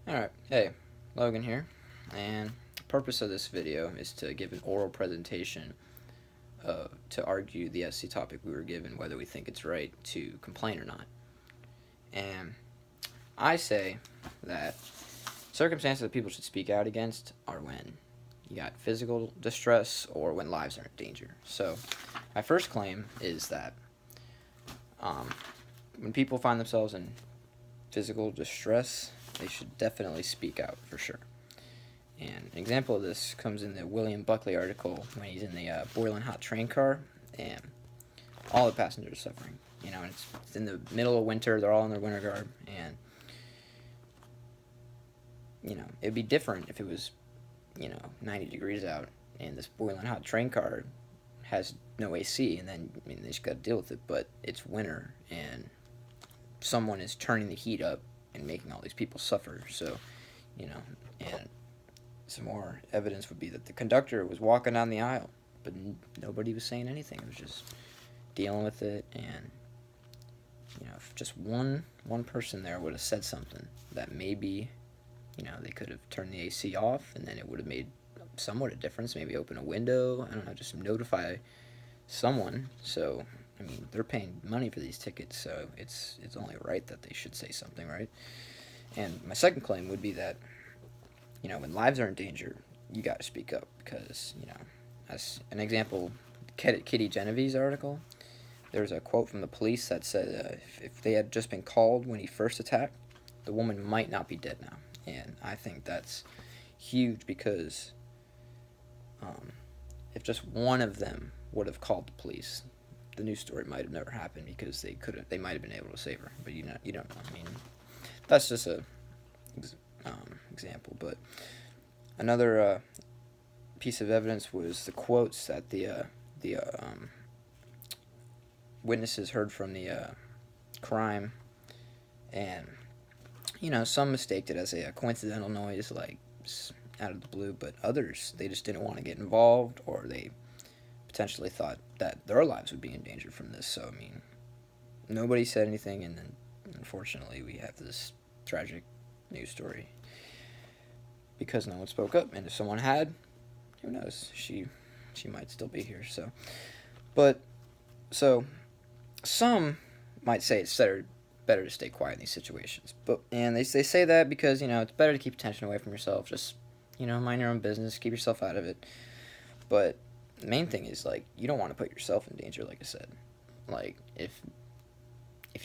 Alright, hey, Logan here, and the purpose of this video is to give an oral presentation to argue the SC topic we were given, whether we think it's right to complain or not. And I say that circumstances that people should speak out against are when you got physical distress or when lives are in danger. So, my first claim is that when people find themselves in physical distress, they should definitely speak out for sure. And an example of this comes in the William Buckley article when he's in the boiling hot train car and all the passengers are suffering. You know, and it's in the middle of winter, they're all in their winter garb, and you know, it'd be different if it was, 90 degrees out and this boiling hot train car has no AC, and then they just got to deal with it. But it's winter, and someone is turning the heat up and making all these people suffer. So, and some more evidence would be that the conductor was walking down the aisle, but nobody was saying anything. It was just dealing with it, and if just one person there would have said something, that maybe they could have turned the AC off, and then it would have made somewhat a difference. Maybe open a window. I don't know, just notify someone. So they're paying money for these tickets, so it's only right that they should say something, right? And my second claim would be that when lives are in danger, you got to speak up because as an example, Kitty Genevieve's article, there's a quote from the police that said if they had just been called when he first attacked, the woman might not be dead now. And I think that's huge because if just one of them would have called the police, the news story might have never happened because they might have been able to save her. But you don't know. That's just a example. But another piece of evidence was the quotes that the witnesses heard from the crime, and some mistaked it as a coincidental noise, like out of the blue, but others, they just didn't want to get involved, or they potentially thought that their lives would be in danger from this. So nobody said anything, and then unfortunately we have this tragic news story because no one spoke up. And if someone had, who knows, she might still be here. So some might say it's better to stay quiet in these situations, and they say that because it's better to keep attention away from yourself. Just mind your own business, keep yourself out of it. But the main thing is, like, you don't want to put yourself in danger. Like I said, like if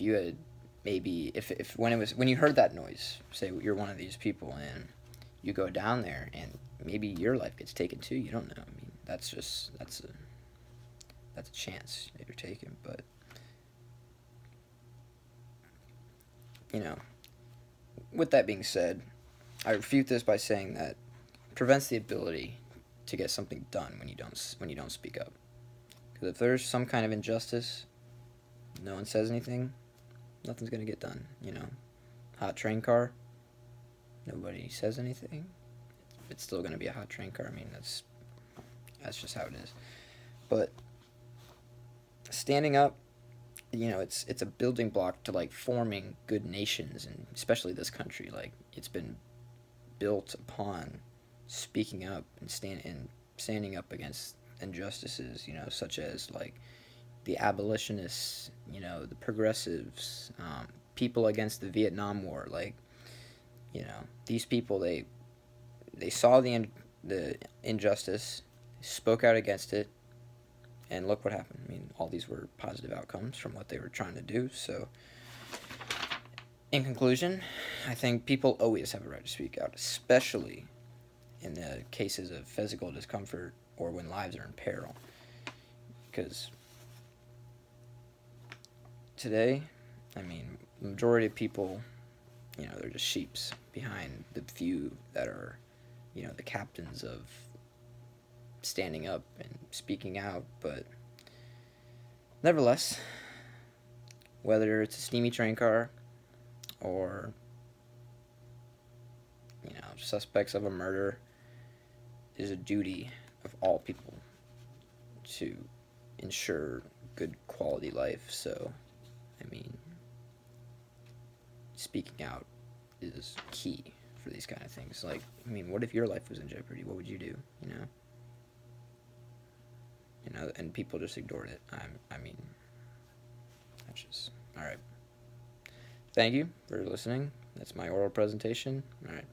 you had maybe if when you heard that noise, say you're one of these people and you go down there and maybe your life gets taken too. You don't know. That's a chance that you're taking. But with that being said, I refute this by saying that it prevents the ability to get something done when you don't speak up. Because if there's some kind of injustice, no one says anything, nothing's gonna get done. Hot train car, nobody says anything, it's still gonna be a hot train car. That's just how it is. But standing up, it's a building block to like forming good nations, and especially this country. Like, it's been built upon speaking up and standing up against injustices, such as like the abolitionists, the progressives, people against the Vietnam War. Like, these people, they saw the injustice, spoke out against it, and look what happened. All these were positive outcomes from what they were trying to do. So, in conclusion, I think people always have a right to speak out, especially in the cases of physical discomfort or when lives are in peril. Because today, the majority of people, they're just sheeps behind the few that are, the captains of standing up and speaking out. But nevertheless, whether it's a steamy train car or suspects of a murder, it is a duty of all people to ensure good quality life. So speaking out is key for for these kind of things. Like, I mean, what if your life was in jeopardy? What would you do? And people just ignored it. I mean, that's just all right. Thank you for listening. That's my oral presentation. All right.